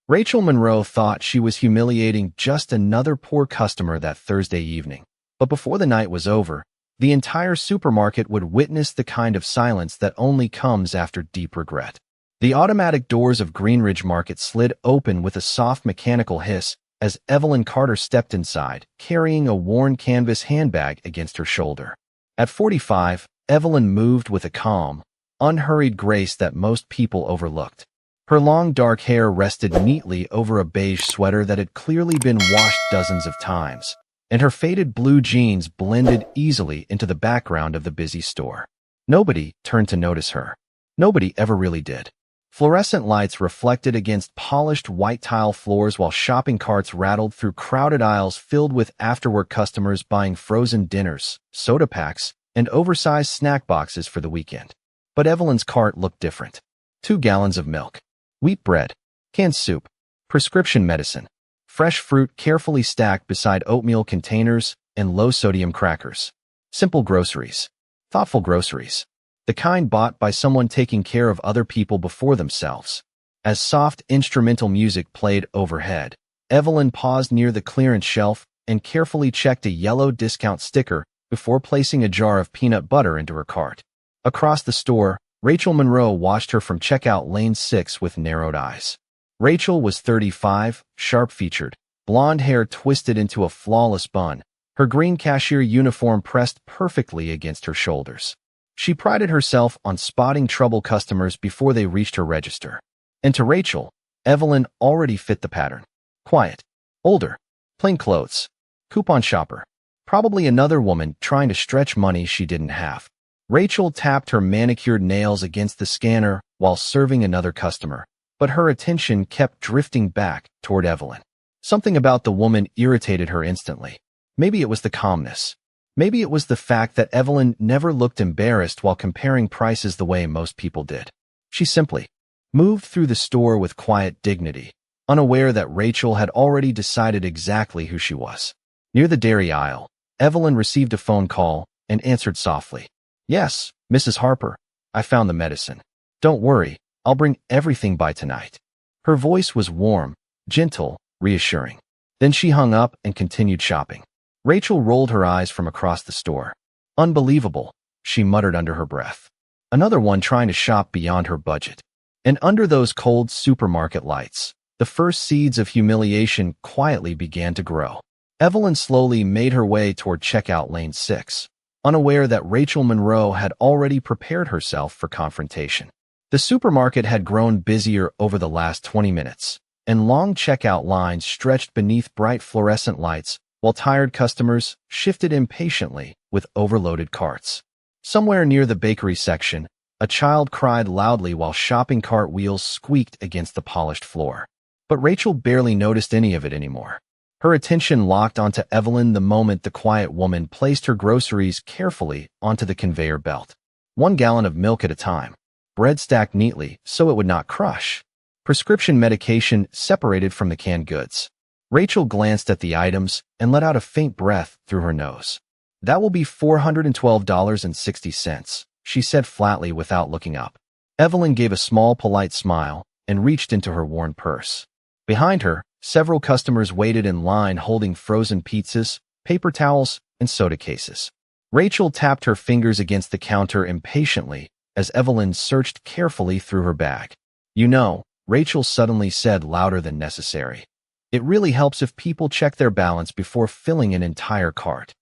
Rachel Monroe thought she was humiliating just another poor customer that Thursday evening. But before the night was over, the entire supermarket would witness the kind of silence that only comes after deep regret. The automatic doors of Greenridge Market slid open with a soft mechanical hiss as Evelyn Carter stepped inside, carrying a worn canvas handbag against her shoulder. At 45, Evelyn moved with a calm, unhurried grace that most people overlooked. Her long dark hair rested neatly over a beige sweater that had clearly been washed dozens of times, and her faded blue jeans blended easily into the background of the busy store. Nobody turned to notice her. Nobody ever really did. Fluorescent lights reflected against polished white tile floors while shopping carts rattled through crowded aisles filled with after-work customers buying frozen dinners, soda packs, and oversized snack boxes for the weekend. But Evelyn's cart looked different. 2 gallons of milk, wheat bread, canned soup, prescription medicine, fresh fruit carefully stacked beside oatmeal containers, and low-sodium crackers. Simple groceries. Thoughtful groceries. The kind bought by someone taking care of other people before themselves. As soft instrumental music played overhead, Evelyn paused near the clearance shelf and carefully checked a yellow discount sticker before placing a jar of peanut butter into her cart. Across the store, Rachel Monroe watched her from checkout lane 6 with narrowed eyes. Rachel was 35, sharp-featured, blonde hair twisted into a flawless bun, her green cashier uniform pressed perfectly against her shoulders. She prided herself on spotting trouble customers before they reached her register. And to Rachel, Evelyn already fit the pattern. Quiet, older, plain clothes, coupon shopper, probably another woman trying to stretch money she didn't have. Rachel tapped her manicured nails against the scanner while serving another customer, but her attention kept drifting back toward Evelyn. Something about the woman irritated her instantly. Maybe it was the calmness. Maybe it was the fact that Evelyn never looked embarrassed while comparing prices the way most people did. She simply moved through the store with quiet dignity, unaware that Rachel had already decided exactly who she was. Near the dairy aisle, Evelyn received a phone call and answered softly. "Yes, Mrs. Harper, I found the medicine. Don't worry, I'll bring everything by tonight." Her voice was warm, gentle, reassuring. Then she hung up and continued shopping. Rachel rolled her eyes from across the store. "Unbelievable," she muttered under her breath. Another one trying to shop beyond her budget. And under those cold supermarket lights, the first seeds of humiliation quietly began to grow. Evelyn slowly made her way toward checkout lane 6, unaware that Rachel Monroe had already prepared herself for confrontation. The supermarket had grown busier over the last 20 minutes, and long checkout lines stretched beneath bright fluorescent lights while tired customers shifted impatiently with overloaded carts. Somewhere near the bakery section, a child cried loudly while shopping cart wheels squeaked against the polished floor. But Rachel barely noticed any of it anymore. Her attention locked onto Evelyn the moment the quiet woman placed her groceries carefully onto the conveyor belt. 1 gallon of milk at a time, bread stacked neatly so it would not crush, prescription medication separated from the canned goods. Rachel glanced at the items and let out a faint breath through her nose. "That will be $412.60, she said flatly without looking up. Evelyn gave a small, polite smile and reached into her worn purse. Behind her, several customers waited in line holding frozen pizzas, paper towels, and soda cases. Rachel tapped her fingers against the counter impatiently as Evelyn searched carefully through her bag. "You know," Rachel suddenly said louder than necessary, "it really helps if people check their balance before filling an entire cart."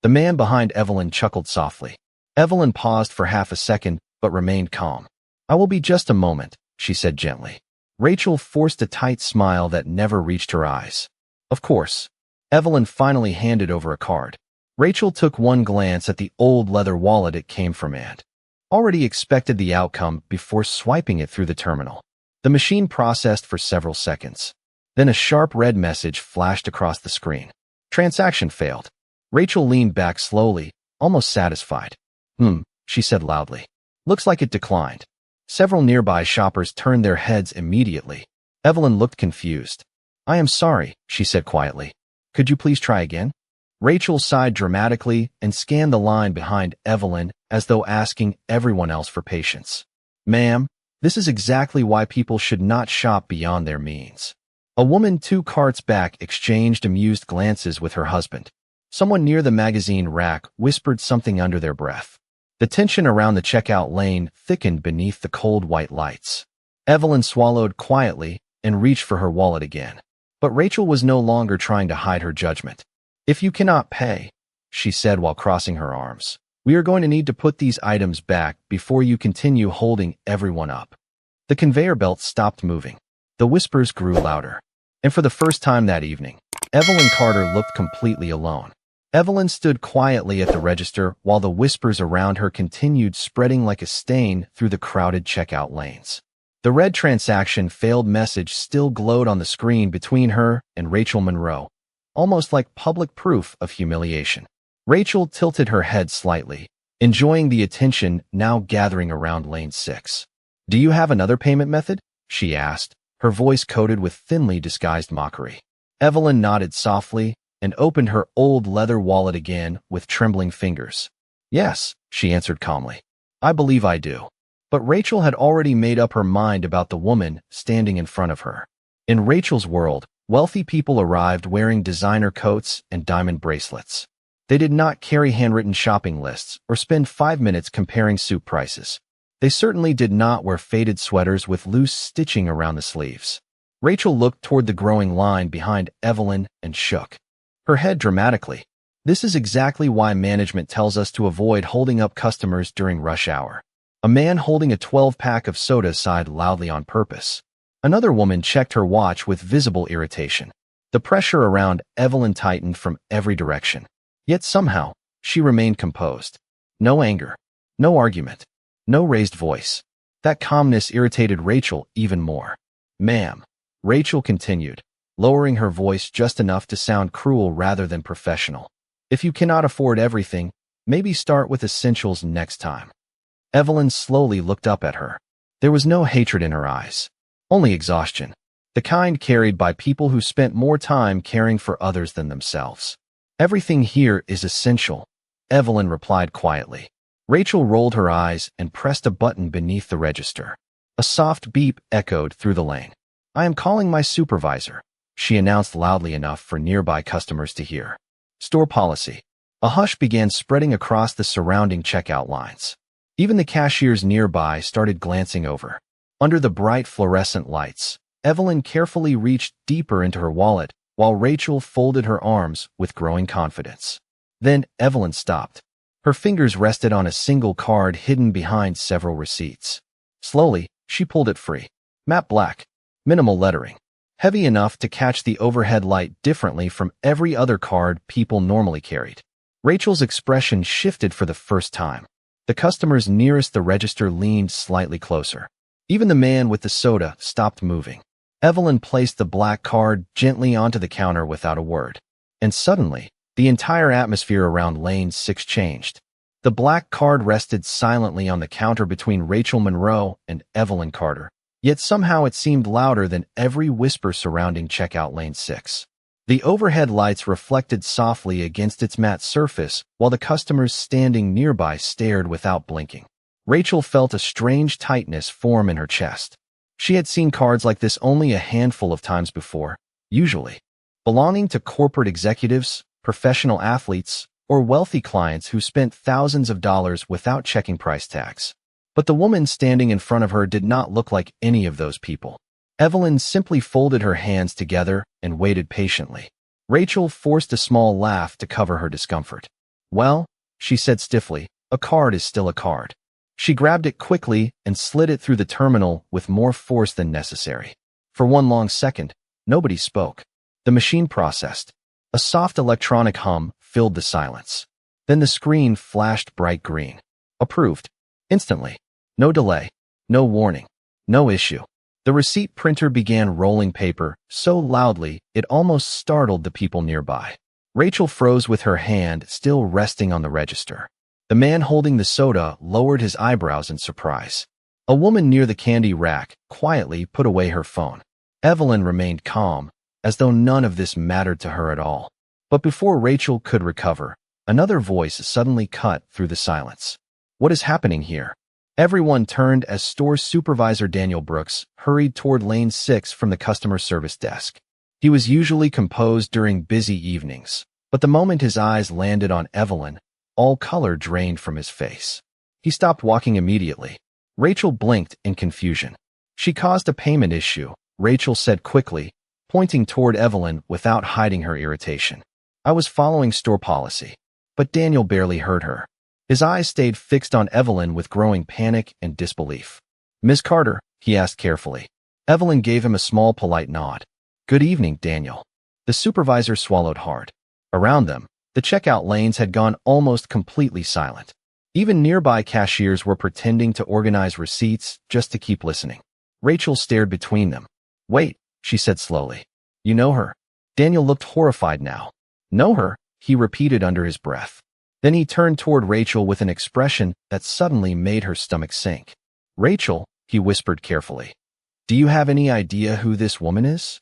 The man behind Evelyn chuckled softly. Evelyn paused for half a second but remained calm. "I will be just a moment," she said gently. Rachel forced a tight smile that never reached her eyes. "Of course." Evelyn finally handed over a card. Rachel took one glance at the old leather wallet it came from and already expected the outcome before swiping it through the terminal. The machine processed for several seconds. Then a sharp red message flashed across the screen. "Transaction failed." Rachel leaned back slowly, almost satisfied. She said loudly. "Looks like it declined." Several nearby shoppers turned their heads immediately. Evelyn looked confused. "I am sorry," she said quietly. "Could you please try again?" Rachel sighed dramatically and scanned the line behind Evelyn as though asking everyone else for patience. "Ma'am, this is exactly why people should not shop beyond their means." A woman 2 carts back exchanged amused glances with her husband. Someone near the magazine rack whispered something under their breath. The tension around the checkout lane thickened beneath the cold white lights. Evelyn swallowed quietly and reached for her wallet again. But Rachel was no longer trying to hide her judgment. "If you cannot pay," she said while crossing her arms, "we are going to need to put these items back before you continue holding everyone up." The conveyor belt stopped moving. The whispers grew louder. And for the first time that evening, Evelyn Carter looked completely alone. Evelyn stood quietly at the register while the whispers around her continued spreading like a stain through the crowded checkout lanes. The red transaction failed message still glowed on the screen between her and Rachel Monroe, almost like public proof of humiliation. Rachel tilted her head slightly, enjoying the attention now gathering around lane 6. "Do you have another payment method?" she asked, her voice coated with thinly disguised mockery. Evelyn nodded softly and opened her old leather wallet again with trembling fingers. "Yes," she answered calmly. "I believe I do." But Rachel had already made up her mind about the woman standing in front of her. In Rachel's world, wealthy people arrived wearing designer coats and diamond bracelets. They did not carry handwritten shopping lists or spend 5 minutes comparing soup prices. They certainly did not wear faded sweaters with loose stitching around the sleeves. Rachel looked toward the growing line behind Evelyn and shook her head dramatically. This is exactly why management tells us to avoid holding up customers during rush hour. A man holding a 12-pack of soda sighed loudly on purpose. Another woman checked her watch with visible irritation. The pressure around Evelyn tightened from every direction. Yet somehow, she remained composed. No anger, no argument, no raised voice. That calmness irritated Rachel even more. "Ma'am," Rachel continued, lowering her voice just enough to sound cruel rather than professional. "If you cannot afford everything, maybe start with essentials next time." Evelyn slowly looked up at her. There was no hatred in her eyes, only exhaustion, the kind carried by people who spent more time caring for others than themselves. "Everything here is essential," Evelyn replied quietly. Rachel rolled her eyes and pressed a button beneath the register. A soft beep echoed through the lane. "I am calling my supervisor," she announced loudly enough for nearby customers to hear. "Store policy." A hush began spreading across the surrounding checkout lines. Even the cashiers nearby started glancing over. Under the bright fluorescent lights, Evelyn carefully reached deeper into her wallet while Rachel folded her arms with growing confidence. Then Evelyn stopped. Her fingers rested on a single card hidden behind several receipts. Slowly, she pulled it free. Matte black, minimal lettering, heavy enough to catch the overhead light differently from every other card people normally carried. Rachel's expression shifted for the first time. The customers nearest the register leaned slightly closer. Even the man with the soda stopped moving. Evelyn placed the black card gently onto the counter without a word. And suddenly, the entire atmosphere around lane 6 changed. The black card rested silently on the counter between Rachel Monroe and Evelyn Carter, yet somehow it seemed louder than every whisper surrounding checkout lane 6. The overhead lights reflected softly against its matte surface while the customers standing nearby stared without blinking. Rachel felt a strange tightness form in her chest. She had seen cards like this only a handful of times before, usually belonging to corporate executives, professional athletes, or wealthy clients who spent thousands of dollars without checking price tags. But the woman standing in front of her did not look like any of those people. Evelyn simply folded her hands together and waited patiently. Rachel forced a small laugh to cover her discomfort. "Well," she said stiffly, "a card is still a card." She grabbed it quickly and slid it through the terminal with more force than necessary. For one long second, nobody spoke. The machine processed. A soft electronic hum filled the silence. Then the screen flashed bright green. Approved. Instantly. No delay. No warning. No issue. The receipt printer began rolling paper so loudly it almost startled the people nearby. Rachel froze with her hand still resting on the register. The man holding the soda lowered his eyebrows in surprise. A woman near the candy rack quietly put away her phone. Evelyn remained calm, as though none of this mattered to her at all. But before Rachel could recover, another voice suddenly cut through the silence. "What is happening here?" Everyone turned as store supervisor Daniel Brooks hurried toward lane 6 from the customer service desk. He was usually composed during busy evenings, but the moment his eyes landed on Evelyn, all color drained from his face. He stopped walking immediately. Rachel blinked in confusion. "She caused a payment issue," Rachel said quickly, pointing toward Evelyn without hiding her irritation. "I was following store policy." But Daniel barely heard her. His eyes stayed fixed on Evelyn with growing panic and disbelief. "Miss Carter?" he asked carefully. Evelyn gave him a small polite nod. "Good evening, Daniel." The supervisor swallowed hard. Around them, the checkout lanes had gone almost completely silent. Even nearby cashiers were pretending to organize receipts just to keep listening. Rachel stared between them. "Wait," she said slowly. "You know her?" Daniel looked horrified now. "Know her?" he repeated under his breath. Then he turned toward Rachel with an expression that suddenly made her stomach sink. "Rachel," he whispered carefully, "do you have any idea who this woman is?"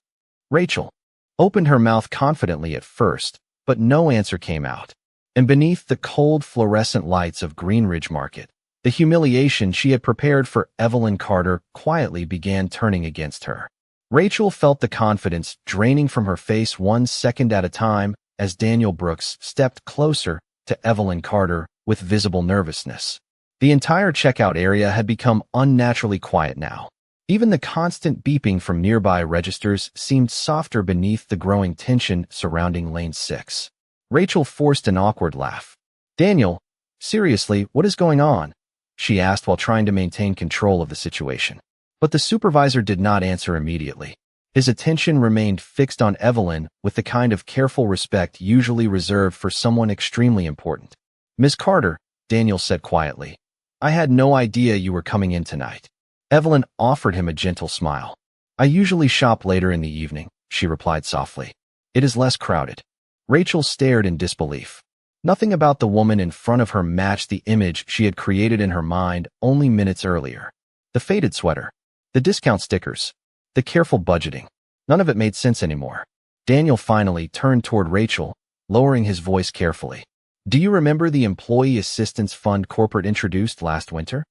Rachel opened her mouth confidently at first, but no answer came out. And beneath the cold fluorescent lights of Greenridge Market, the humiliation she had prepared for Evelyn Carter quietly began turning against her. Rachel felt the confidence draining from her face 1 second at a time as Daniel Brooks stepped closer to Evelyn Carter with visible nervousness. The entire checkout area had become unnaturally quiet now. Even the constant beeping from nearby registers seemed softer beneath the growing tension surrounding Lane 6. Rachel forced an awkward laugh. "Daniel, seriously, what is going on?" she asked while trying to maintain control of the situation. But the supervisor did not answer immediately. His attention remained fixed on Evelyn with the kind of careful respect usually reserved for someone extremely important. "Miss Carter," Daniel said quietly, "I had no idea you were coming in tonight." Evelyn offered him a gentle smile. "I usually shop later in the evening," she replied softly. "It is less crowded." Rachel stared in disbelief. Nothing about the woman in front of her matched the image she had created in her mind only minutes earlier. The faded sweater, the discount stickers, the careful budgeting. None of it made sense anymore. Daniel finally turned toward Rachel, lowering his voice carefully. "Do you remember the Employee Assistance Fund corporate introduced last winter?"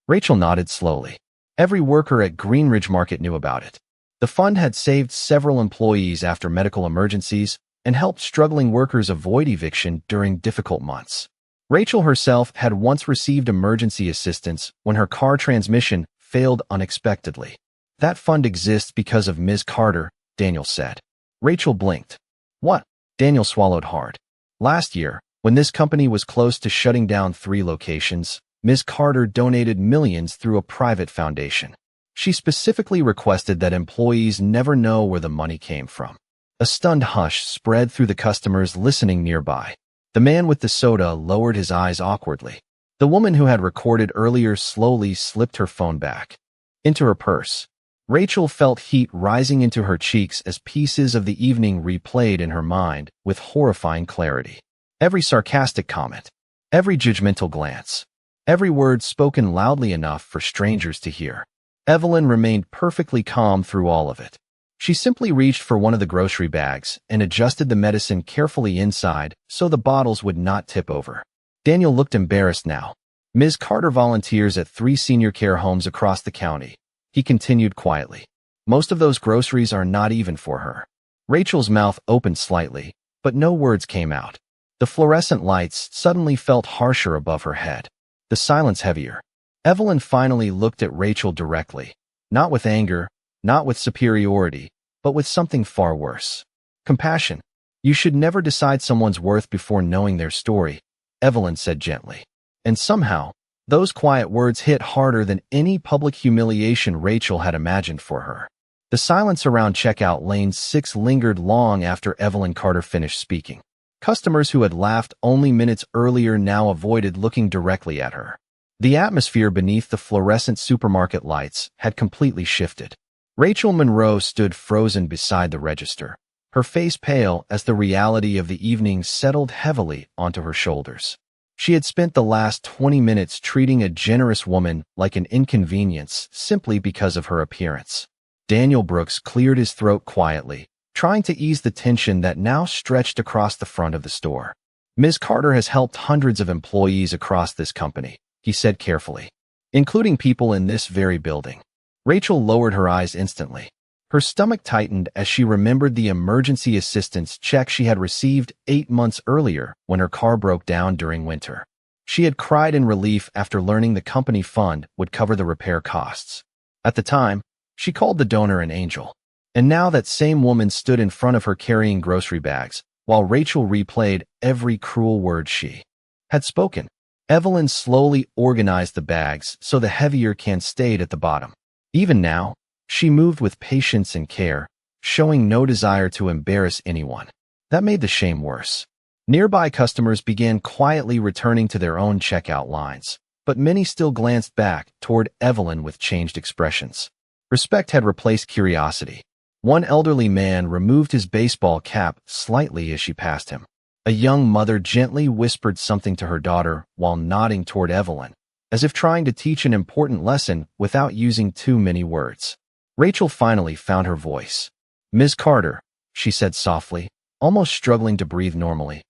Rachel nodded slowly. Every worker at Greenridge Market knew about it. The fund had saved several employees after medical emergencies and helped struggling workers avoid eviction during difficult months. Rachel herself had once received emergency assistance when her car transmission failed unexpectedly. "That fund exists because of Ms. Carter," Daniel said. Rachel blinked. "What?" Daniel swallowed hard. "Last year, when this company was close to shutting down 3 locations, Ms. Carter donated millions through a private foundation. She specifically requested that employees never know where the money came from." A stunned hush spread through the customers listening nearby. The man with the soda lowered his eyes awkwardly. The woman who had recorded earlier slowly slipped her phone back into her purse. Rachel felt heat rising into her cheeks as pieces of the evening replayed in her mind with horrifying clarity. Every sarcastic comment, every judgmental glance, every word spoken loudly enough for strangers to hear. Evelyn remained perfectly calm through all of it. She simply reached for one of the grocery bags and adjusted the medicine carefully inside so the bottles would not tip over. Daniel looked embarrassed now. "Ms. Carter volunteers at 3 senior care homes across the county," he continued quietly. "Most of those groceries are not even for her." Rachel's mouth opened slightly, but no words came out. The fluorescent lights suddenly felt harsher above her head. The silence heavier. Evelyn finally looked at Rachel directly, not with anger, not with superiority, but with something far worse. Compassion. "You should never decide someone's worth before knowing their story," Evelyn said gently. And somehow, those quiet words hit harder than any public humiliation Rachel had imagined for her. The silence around checkout lane 6 lingered long after Evelyn Carter finished speaking. Customers who had laughed only minutes earlier now avoided looking directly at her. The atmosphere beneath the fluorescent supermarket lights had completely shifted. Rachel Monroe stood frozen beside the register, her face pale as the reality of the evening settled heavily onto her shoulders. She had spent the last 20 minutes treating a generous woman like an inconvenience simply because of her appearance. Daniel Brooks cleared his throat quietly, trying to ease the tension that now stretched across the front of the store. "Ms. Carter has helped hundreds of employees across this company," he said carefully, "including people in this very building." Rachel lowered her eyes instantly. Her stomach tightened as she remembered the emergency assistance check she had received 8 months earlier when her car broke down during winter. She had cried in relief after learning the company fund would cover the repair costs. At the time, she called the donor an angel. And now that same woman stood in front of her carrying grocery bags, while Rachel replayed every cruel word she had spoken. Evelyn slowly organized the bags so the heavier cans stayed at the bottom. Even now, she moved with patience and care, showing no desire to embarrass anyone. That made the shame worse. Nearby customers began quietly returning to their own checkout lines, but many still glanced back toward Evelyn with changed expressions. Respect had replaced curiosity. One elderly man removed his baseball cap slightly as she passed him. A young mother gently whispered something to her daughter while nodding toward Evelyn, as if trying to teach an important lesson without using too many words. Rachel finally found her voice. "Ms. Carter," she said softly, almost struggling to breathe normally.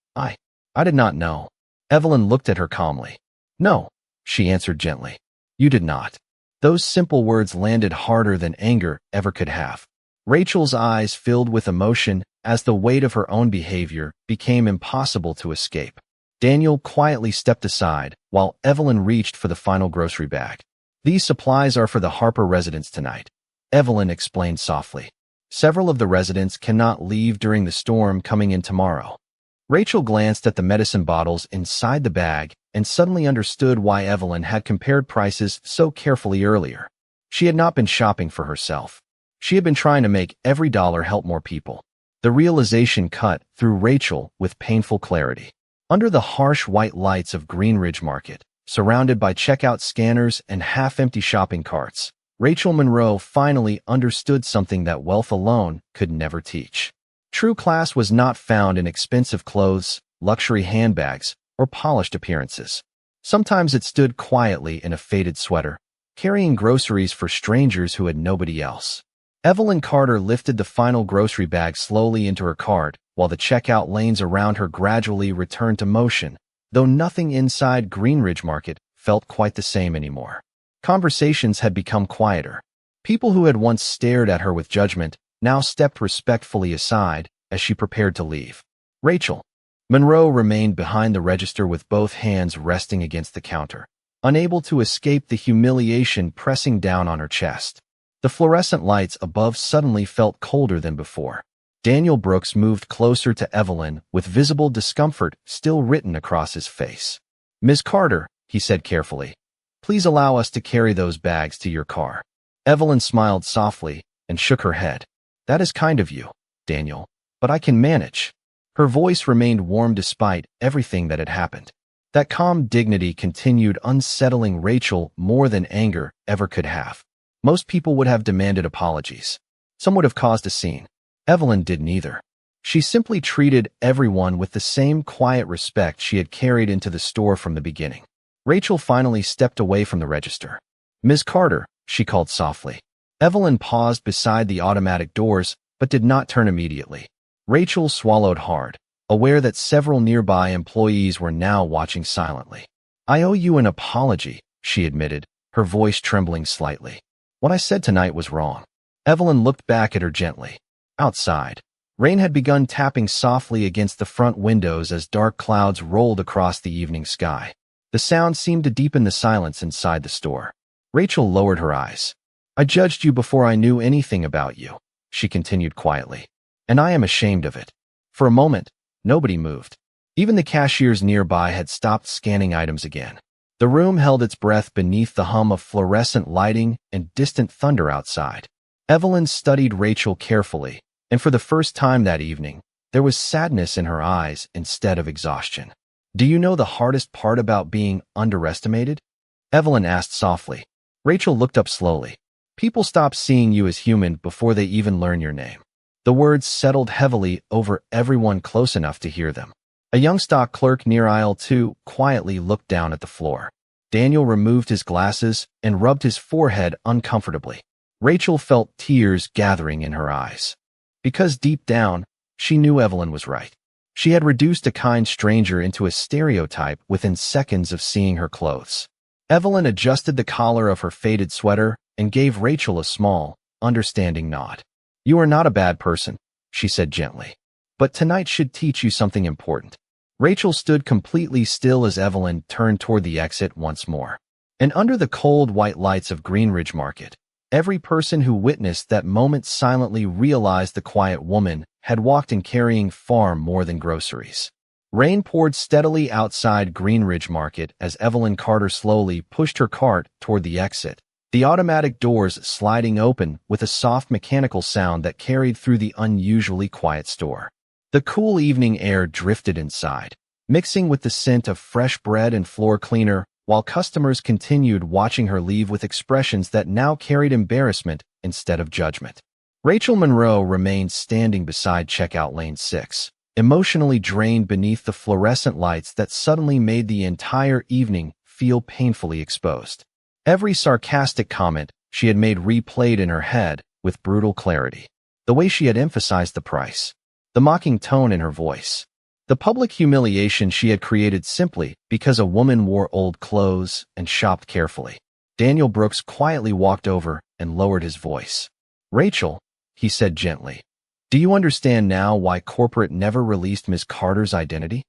I did not know." Evelyn looked at her calmly. "No," she answered gently. "You did not." Those simple words landed harder than anger ever could have. Rachel's eyes filled with emotion as the weight of her own behavior became impossible to escape. Daniel quietly stepped aside while Evelyn reached for the final grocery bag. "These supplies are for the Harper residents tonight," Evelyn explained softly. "Several of the residents cannot leave during the storm coming in tomorrow." Rachel glanced at the medicine bottles inside the bag and suddenly understood why Evelyn had compared prices so carefully earlier. She had not been shopping for herself. She had been trying to make every dollar help more people. The realization cut through Rachel with painful clarity. Under the harsh white lights of Greenridge Market, surrounded by checkout scanners and half-empty shopping carts, Rachel Monroe finally understood something that wealth alone could never teach. True class was not found in expensive clothes, luxury handbags, or polished appearances. Sometimes it stood quietly in a faded sweater, carrying groceries for strangers who had nobody else. Evelyn Carter lifted the final grocery bag slowly into her cart, while the checkout lanes around her gradually returned to motion, though nothing inside Greenridge Market felt quite the same anymore. Conversations had become quieter. People who had once stared at her with judgment now stepped respectfully aside as she prepared to leave. Rachel Monroe remained behind the register with both hands resting against the counter, unable to escape the humiliation pressing down on her chest. The fluorescent lights above suddenly felt colder than before. Daniel Brooks moved closer to Evelyn with visible discomfort still written across his face. "Ms. Carter," he said carefully, "please allow us to carry those bags to your car." Evelyn smiled softly and shook her head. "That is kind of you, Daniel, but I can manage." Her voice remained warm despite everything that had happened. That calm dignity continued unsettling Rachel more than anger ever could have. Most people would have demanded apologies. Some would have caused a scene. Evelyn did neither. She simply treated everyone with the same quiet respect she had carried into the store from the beginning. Rachel finally stepped away from the register. "Ms. Carter," she called softly. Evelyn paused beside the automatic doors, but did not turn immediately. Rachel swallowed hard, aware that several nearby employees were now watching silently. "I owe you an apology," she admitted, her voice trembling slightly. "What I said tonight was wrong." Evelyn looked back at her gently. Outside, rain had begun tapping softly against the front windows as dark clouds rolled across the evening sky. The sound seemed to deepen the silence inside the store. Rachel lowered her eyes. "I judged you before I knew anything about you," she continued quietly, "and I am ashamed of it." For a moment, nobody moved. Even the cashiers nearby had stopped scanning items again. The room held its breath beneath the hum of fluorescent lighting and distant thunder outside. Evelyn studied Rachel carefully, and for the first time that evening, there was sadness in her eyes instead of exhaustion. "Do you know the hardest part about being underestimated?" Evelyn asked softly. Rachel looked up slowly. "People stop seeing you as human before they even learn your name." The words settled heavily over everyone close enough to hear them. A young stock clerk near aisle 2 quietly looked down at the floor. Daniel removed his glasses and rubbed his forehead uncomfortably. Rachel felt tears gathering in her eyes. Because deep down, she knew Evelyn was right. She had reduced a kind stranger into a stereotype within seconds of seeing her clothes. Evelyn adjusted the collar of her faded sweater and gave Rachel a small, understanding nod. "You are not a bad person," she said gently. "But tonight should teach you something important." Rachel stood completely still as Evelyn turned toward the exit once more. And under the cold white lights of Greenridge Market, every person who witnessed that moment silently realized the quiet woman had walked in carrying far more than groceries. Rain poured steadily outside Greenridge Market as Evelyn Carter slowly pushed her cart toward the exit, the automatic doors sliding open with a soft mechanical sound that carried through the unusually quiet store. The cool evening air drifted inside, mixing with the scent of fresh bread and floor cleaner, while customers continued watching her leave with expressions that now carried embarrassment instead of judgment. Rachel Monroe remained standing beside checkout lane 6, emotionally drained beneath the fluorescent lights that suddenly made the entire evening feel painfully exposed. Every sarcastic comment she had made replayed in her head with brutal clarity. The way she had emphasized the price, the mocking tone in her voice, the public humiliation she had created simply because a woman wore old clothes and shopped carefully. Daniel Brooks quietly walked over and lowered his voice. "Rachel," he said gently, "do you understand now why corporate never released Ms. Carter's identity?"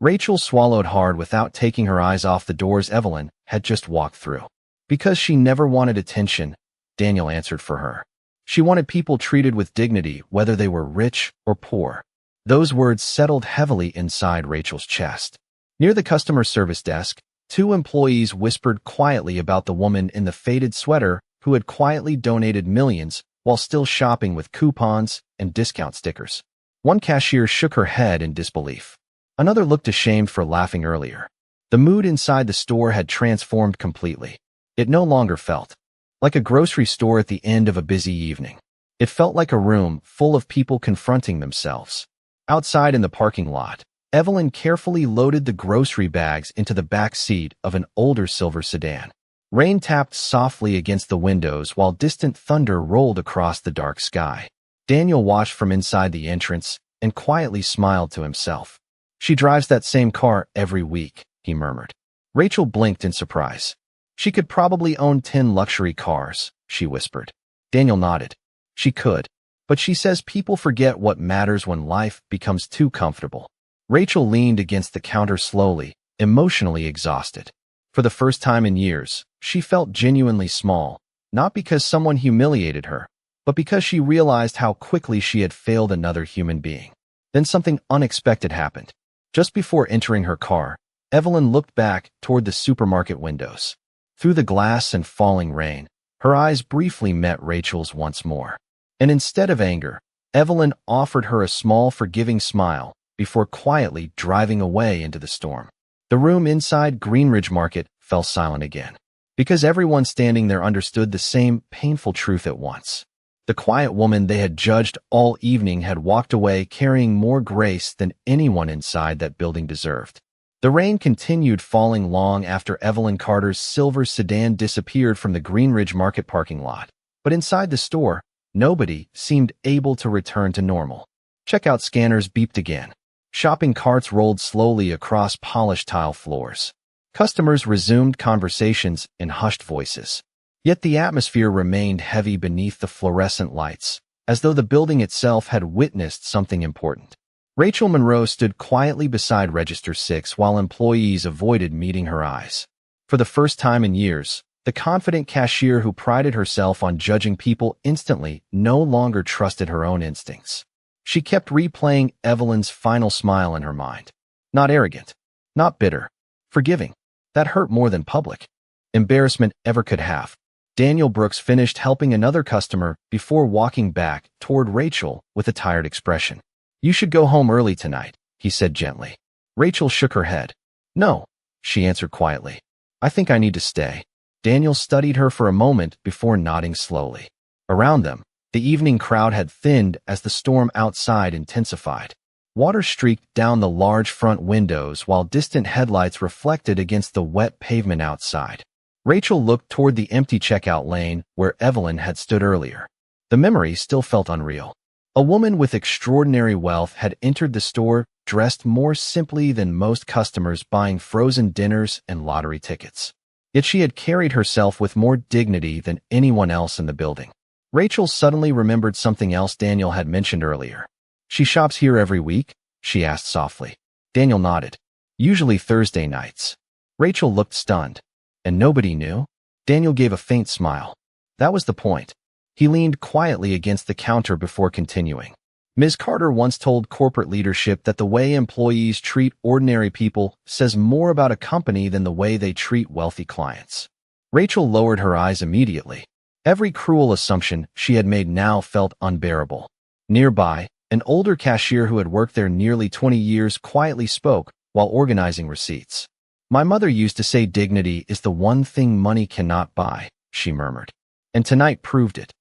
Rachel swallowed hard without taking her eyes off the doors Evelyn had just walked through. "Because she never wanted attention," Daniel answered for her. "She wanted people treated with dignity, whether they were rich or poor." Those words settled heavily inside Rachel's chest. Near the customer service desk, two employees whispered quietly about the woman in the faded sweater who had quietly donated millions while still shopping with coupons and discount stickers. One cashier shook her head in disbelief. Another looked ashamed for laughing earlier. The mood inside the store had transformed completely. It no longer felt like a grocery store at the end of a busy evening. It felt like a room full of people confronting themselves. Outside in the parking lot, Evelyn carefully loaded the grocery bags into the back seat of an older silver sedan. Rain tapped softly against the windows while distant thunder rolled across the dark sky. Daniel watched from inside the entrance and quietly smiled to himself. "She drives that same car every week," he murmured. Rachel blinked in surprise. "She could probably own 10 luxury cars," she whispered. Daniel nodded. "She could. But she says people forget what matters when life becomes too comfortable." Rachel leaned against the counter slowly, emotionally exhausted. For the first time in years, she felt genuinely small, not because someone humiliated her, but because she realized how quickly she had failed another human being. Then something unexpected happened. Just before entering her car, Evelyn looked back toward the supermarket windows. Through the glass and falling rain, her eyes briefly met Rachel's once more. And instead of anger, Evelyn offered her a small, forgiving smile before quietly driving away into the storm. The room inside Greenridge Market fell silent again, because everyone standing there understood the same painful truth at once. The quiet woman they had judged all evening had walked away carrying more grace than anyone inside that building deserved. The rain continued falling long after Evelyn Carter's silver sedan disappeared from the Greenridge Market parking lot. But inside the store, nobody seemed able to return to normal. Checkout scanners beeped again. Shopping carts rolled slowly across polished tile floors. Customers resumed conversations in hushed voices. Yet the atmosphere remained heavy beneath the fluorescent lights, as though the building itself had witnessed something important. Rachel Monroe stood quietly beside Register 6 while employees avoided meeting her eyes. For the first time in years, the confident cashier who prided herself on judging people instantly no longer trusted her own instincts. She kept replaying Evelyn's final smile in her mind. Not arrogant, not bitter, forgiving. That hurt more than public embarrassment ever could have. Daniel Brooks finished helping another customer before walking back toward Rachel with a tired expression. "You should go home early tonight," he said gently. Rachel shook her head. "No," she answered quietly. "I think I need to stay." Daniel studied her for a moment before nodding slowly. Around them, the evening crowd had thinned as the storm outside intensified. Water streaked down the large front windows while distant headlights reflected against the wet pavement outside. Rachel looked toward the empty checkout lane where Evelyn had stood earlier. The memory still felt unreal. A woman with extraordinary wealth had entered the store dressed more simply than most customers buying frozen dinners and lottery tickets. Yet she had carried herself with more dignity than anyone else in the building. Rachel suddenly remembered something else Daniel had mentioned earlier. She shops here every week? She asked softly. Daniel nodded. Usually Thursday nights. Rachel looked stunned. And nobody knew? Daniel gave a faint smile. That was the point. He leaned quietly against the counter before continuing. Ms. Carter once told corporate leadership that the way employees treat ordinary people says more about a company than the way they treat wealthy clients. Rachel lowered her eyes immediately. Every cruel assumption she had made now felt unbearable. Nearby, an older cashier who had worked there nearly 20 years quietly spoke while organizing receipts. My mother used to say dignity is the one thing money cannot buy, she murmured. And tonight proved it.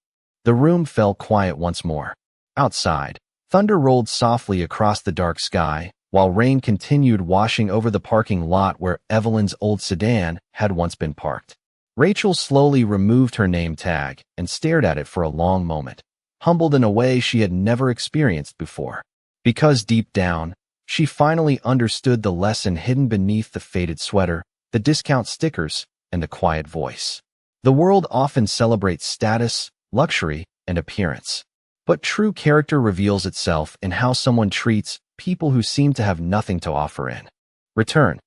The room fell quiet once more. Outside, thunder rolled softly across the dark sky, while rain continued washing over the parking lot where Evelyn's old sedan had once been parked. Rachel slowly removed her name tag and stared at it for a long moment, humbled in a way she had never experienced before. Because deep down, she finally understood the lesson hidden beneath the faded sweater, the discount stickers, and the quiet voice. The world often celebrates status, luxury, and appearance. But true character reveals itself in how someone treats people who seem to have nothing to offer in return.